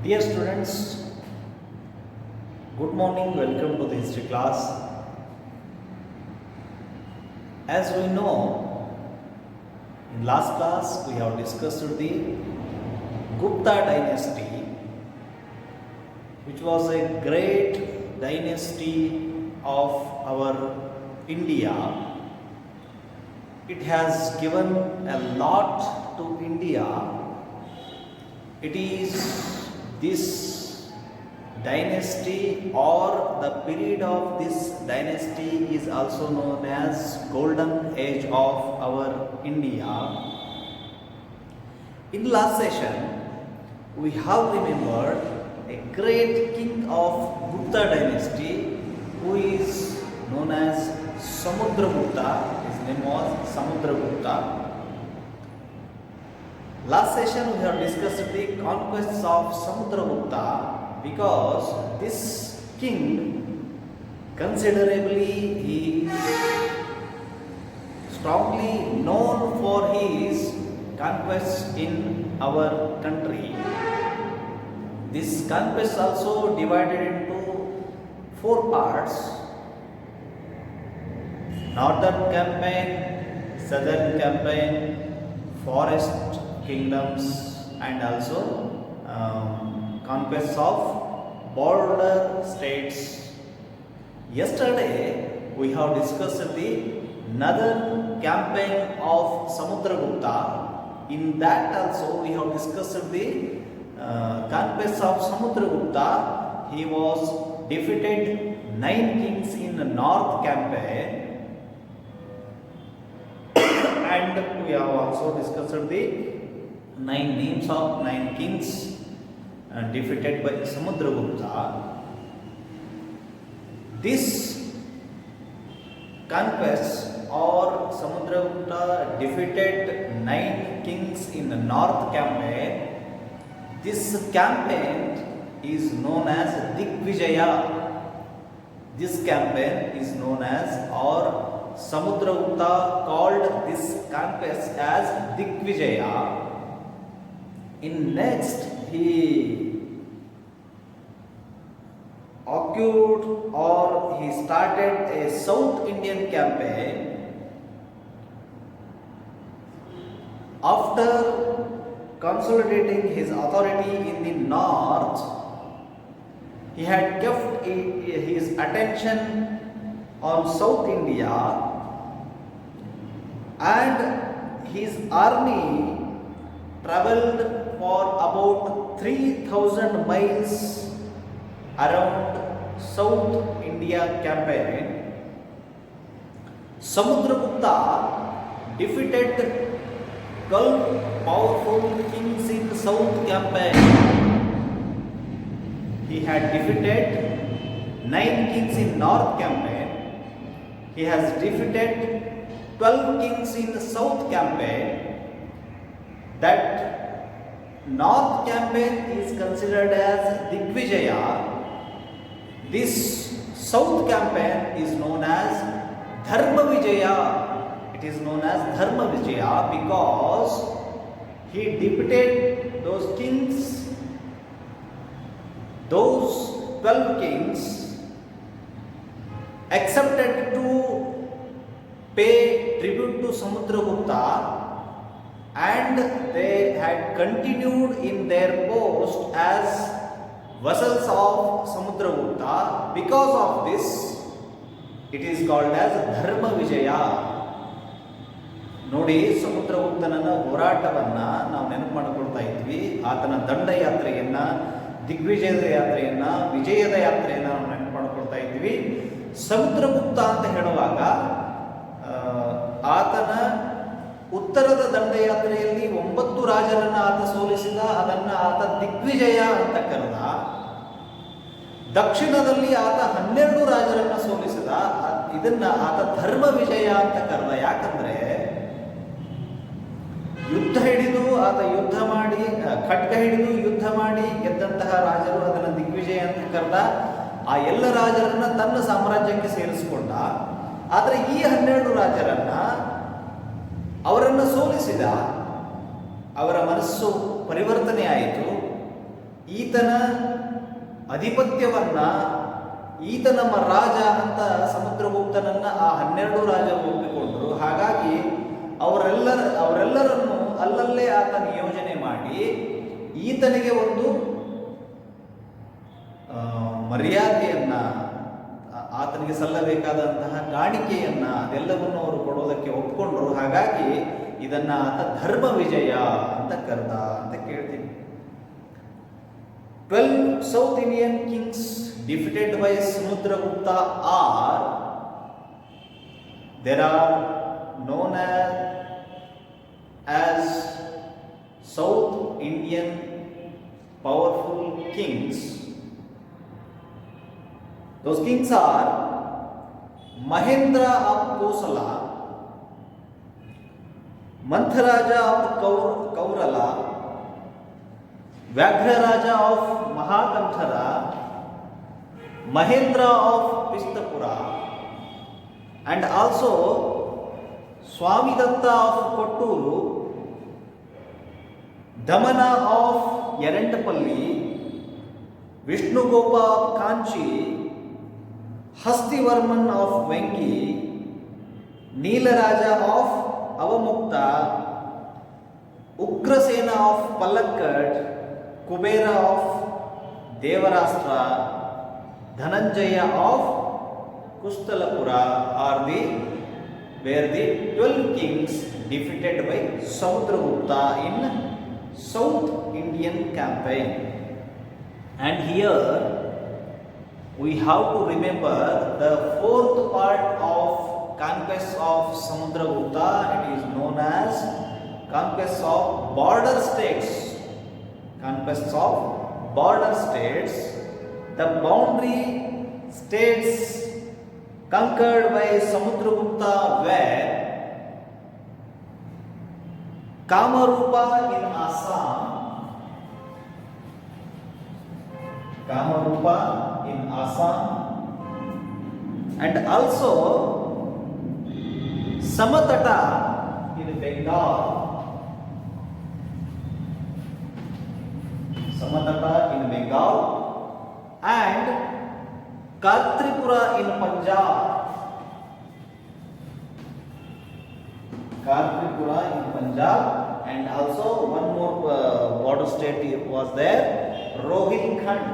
Dear students, good morning, welcome to the history class. As we know, in last class we have discussed the Gupta dynasty, which was a great dynasty of our India. It has given a lot to India. It is this dynasty or the period of this dynasty is also known as golden age of our India. In last session we have remembered a great king of Gupta dynasty who is known as Samudragupta. His name was Samudragupta. Last session we have discussed the conquests of Samudragupta because this king considerably is strongly known for his conquests in our country. This conquest also divided into four parts: northern campaign, southern campaign, forest kingdoms, and also conquests of border states. Yesterday we have discussed the northern campaign of Samudragupta. In that also we have discussed the conquests of Samudragupta. He was defeated 9 kings in the north campaign, and we have also discussed the 9 names of 9 kings defeated by Samudragupta. This conquest or Samudragupta defeated 9 kings in the north campaign. This campaign is known as Digvijaya. This campaign is known as, or Samudragupta called this conquest as Digvijaya. In next, he occupied or he started a South Indian campaign. After consolidating his authority in the north, he had kept his attention on South India, and his army traveled for about 3,000 miles around South India campaign. Samudragupta defeated 12 powerful kings in South campaign. He had defeated 9 kings in North campaign. He has defeated 12 kings in the South campaign. That North campaign is considered as Digvijaya. This South campaign is known as Dharma Vijaya. It is known as Dharma Vijaya because he defeated those kings, those 12 kings accepted to pay tribute to Samudragupta, and they had continued in their post as vassals of Samudragupta. Because of this, it is called as Dharma Vijaya. ನೋಡಿ, ಸಮುದ್ರಗುಪ್ತನ ಹೋರಾಟವನ್ನ ನಾವು ನೆನಪು ಮಾಡಿಕೊಳ್ತಾ ಇದ್ವಿ. ಆತನ ದಂಡಯಾತ್ರೆಯನ್ನ, ದಿಗ್ವಿಜಯದ ಯಾತ್ರೆಯನ್ನ, ವಿಜಯದ ಯಾತ್ರೆಯನ್ನ ನಾವು ನೆನಪು ಮಾಡಿಕೊಳ್ತಾ ಇದ್ವಿ. ಸಮುದ್ರಗುಪ್ತ ಅಂತ ಹೇಳುವಾಗ ಆತನ ಉತ್ತರದ ದಂಡಯಾತ್ರೆಯಲ್ಲಿ 9 ರಾಜರನ್ನ ಆತ ಸೋಲಿಸಿದ, ಅದನ್ನ ಆತ ದಿಗ್ವಿಜಯ ಅಂತ ಕರೆದ. ದಕ್ಷಿಣದಲ್ಲಿ ಆತ 12 ರಾಜರನ್ನ ಸೋಲಿಸಿದ, ಇದನ್ನ ಆತ ಧರ್ಮ ವಿಜಯ ಅಂತ ಕರೆದ. ಯಾಕಂದ್ರೆ ಯುದ್ಧ ಹಿಡಿದು ಆತ ಯುದ್ಧ ಮಾಡಿ, ಖಡ್ಗ ಹಿಡಿದು ಯುದ್ಧ ಮಾಡಿ ಗೆದ್ದಂತಹ ರಾಜರು ಅದನ್ನು ದಿಗ್ವಿಜಯ ಅಂತ ಕರೆದ. ಆ ಎಲ್ಲ ರಾಜರನ್ನ ತನ್ನ ಸಾಮ್ರಾಜ್ಯಕ್ಕೆ ಸೇರಿಸಿಕೊಂಡ. ಆದರೆ ಈ 12 ರಾಜರನ್ನ ಅವರನ್ನು ಸೋಲಿಸಿದ. ಅವರ ಮನಸ್ಸು ಪರಿವರ್ತನೆ ಆಯಿತು. ಈ ಈತನ ಅಧಿಪತ್ಯವನ್ನ ಈತ ನಮ್ಮ ರಾಜ ಅಂತ ಸಮುದ್ರಗುಪ್ತನನ್ನ ಆ 12 ರಾಜರು ಒಪ್ಪಿಕೊಂಡ್ರು. ಹಾಗಾಗಿ ಅವರೆಲ್ಲರನ್ನು ಅಲ್ಲಲ್ಲೇ ಆತ ನಿಯೋಜನೆ ಮಾಡಿ ಈತನಿಗೆ ಒಂದು ಮರ್ಯಾದೆಯನ್ನ, ಆತನಿಗೆ ಸಲ್ಲಬೇಕಾದಂತಹ ಕಾಣಿಕೆಯನ್ನ ಅದೆಲ್ಲವನ್ನು ಅವರು ಕೊಡೋದಕ್ಕೆ ಒಪ್ಪಿಕೊಂಡ್ರು. ಹಾಗಾಗಿ ಇದನ್ನ ಆತ ಧರ್ಮ ವಿಜಯ ಅಂತ ಕರೆದ ಅಂತ ಕೇಳ್ತೀನಿ. 12 South Indian kings defeated by Samudragupta are known as South Indian powerful kings. Those kings are Mahendra of Kosala, Mantharaja of Kaurala, Vyaghraja of Mahakanthara, Mahendra of Pistapura, and also Swamidatta of Kotturu, Damana of Yerantapalli, Vishnugopa of Kanchi, Hastivarman of Venki, Neelaraja of Avamukta, Ugrasena of Palakkad, Kubera of Devarastra, Dhananjaya of Kustalapura were the 12 kings defeated by Samudragupta in South Indian campaign. And here we have to remember the fourth part of conquest of Samudragupta. It is known as conquest of border states. Conquest of border states. The boundary states conquered by Samudragupta were Kamarupa in Assam, and also Samatata in Bengal. And Kartripura in Punjab. And also one more border state was there, Rohilkhand.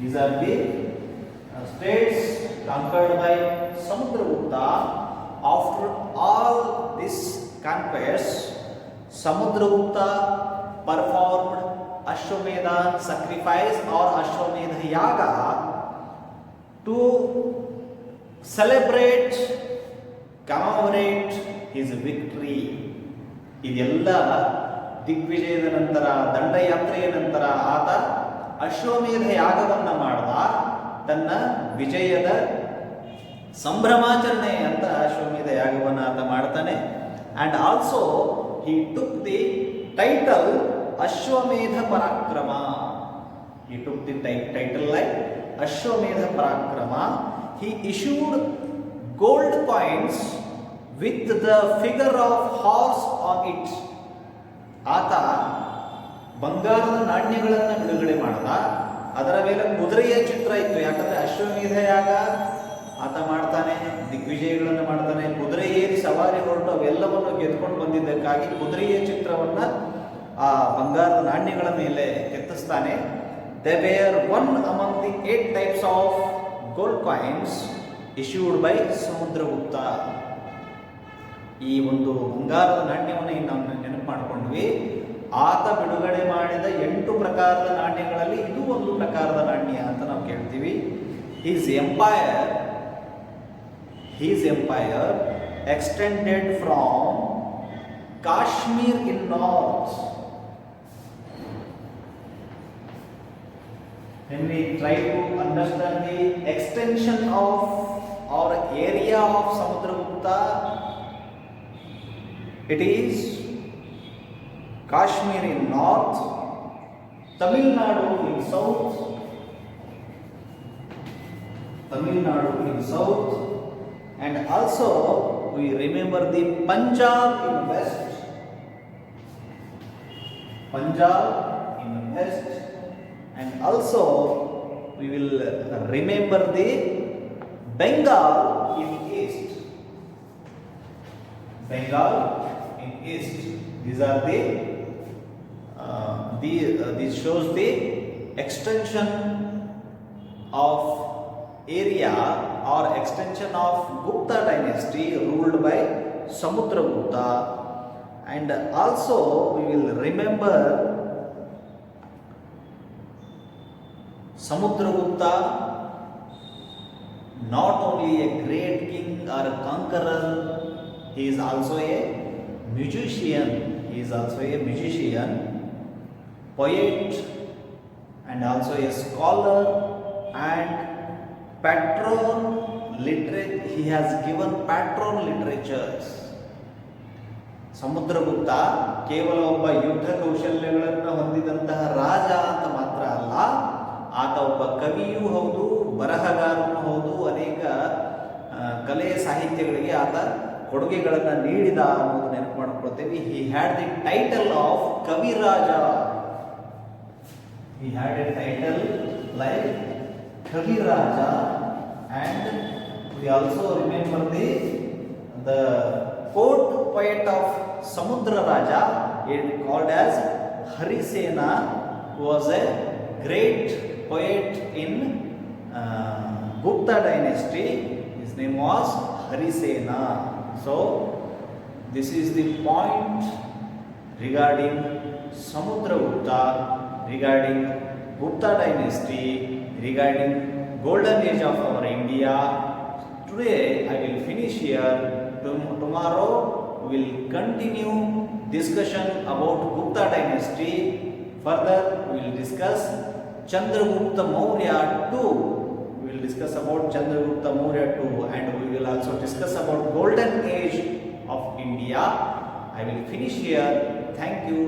These are the states conquered by Samudragupta. After all this conquest, Samudragupta performed Ashwamedha sacrifice or Ashwamedha yaga to celebrate, commemorate his victory. ಇದೆಲ್ಲ ದಿಗ್ವಿಜಯದ ನಂತರ, ದಂಡಯಾತ್ರೆಯ ನಂತರ ಆತ ಅಶ್ವಮೇಧ ಯಾಗವನ್ನ ಮಾಡಿದ. ತನ್ನ ವಿಜಯದ ಸಂಭ್ರಮಾಚರಣೆ ಅಂತ ಅಶ್ವಮೇಧ ಯಾಗವನ್ನ ಆತ ಮಾಡ್ತಾನೆ. And also he took the title Ashwamedha Parakrama. He took the title like Ashwamedha Parakrama. He issued gold coins with the figure of horse on it. ಆತ ಬಂಗಾರದ ನಾಣ್ಯಗಳನ್ನು ಬಿಡುಗಡೆ ಮಾಡಿದ. ಅದರ ಮೇಲೆ ಕುದುರೆಯ ಚಿತ್ರ ಇತ್ತು. ಯಾಕಂದ್ರೆ ಅಶ್ವಮೇಧ ಯಾಗ ಆತ ಮಾಡ್ತಾನೆ, ದಿಗ್ವಿಜಯಗಳನ್ನು ಮಾಡ್ತಾನೆ, ಕುದುರೆ ಏರಿ ಸವಾರಿ ಹೊರಟು ಅವೆಲ್ಲವನ್ನು ಗೆದ್ಕೊಂಡು ಬಂದಿದ್ದಕ್ಕಾಗಿ ಕುದುರೆಯ ಚಿತ್ರವನ್ನ ಆ ಬಂಗಾರದ ನಾಣ್ಯಗಳ ಮೇಲೆ ಕೆತ್ತಿಸ್ತಾನೆ. They were one among the 8 types of gold coins issued by Samudragupta. ಈ ಒಂದು ಬಂಗಾರದ ನಾಣ್ಯವನ್ನು ನಾವು ನೆನಪು ಮಾಡಿಕೊಂಡ್ವಿ. ಆತ ಬಿಡುಗಡೆ ಮಾಡಿದ 8 ಪ್ರಕಾರದ ನಾಣ್ಯಗಳಲ್ಲಿ ಇದು ಒಂದು ಪ್ರಕಾರದ ನಾಣ್ಯ ಅಂತ ನಾವು ಕೇಳ್ತೀವಿ. His empire extended from Kashmir in north. When we try to understand the extension of or area of Samudragupta, it is Kashmir in north, Tamil Nadu in south, and also we remember the Punjab in west, Punjab in west, and also we will remember the Bengal in east. Bengal in east. These are this shows the extension of area or extension of Gupta dynasty ruled by Samudragupta, and also we will remember Samudragupta, not only a great king or a conqueror, he is also a musician. He is also a musician, poet, and also a scholar and patron literate. He has given patron literatures. Samudragupta ಕೇವಲ ಒಬ್ಬ ಯುದ್ಧ ಕೌಶಲ್ಯಗಳನ್ನು ಹೊಂದಿದಂತಹ ರಾಜ ಅಂತ ಮಾತ್ರ ಅಲ್ಲ, ಆತ ಒಬ್ಬ ಕವಿಯೂ ಹೌದು, ಬರಹಗಾರನೂ ಹೌದು. ಅನೇಕ ಕಲೆ ಸಾಹಿತ್ಯಗಳಿಗೆ ಆತ ಕೊಡುಗೆಗಳನ್ನು ನೀಡಿದ ಅನ್ನೋದು ನೆನಪು ಮಾಡ್ಕೊಳ್ತೇವೆ. He had the title of Kaviraja. He had a title like Kaviraja, and we also remember the court poet of Samudra Raja, called as Harisena, who was a great poet in Gupta dynasty. His name was Harisena. So this is the point regarding Samudragupta, regarding Gupta dynasty, regarding golden age of our India. Today I will finish here. Tomorrow we will continue discussion about Gupta dynasty. Further we will discuss Chandragupta Maurya too. We will discuss about Chandragupta Maurya too, and we will also discuss about golden age of India. I will finish here. Thank you.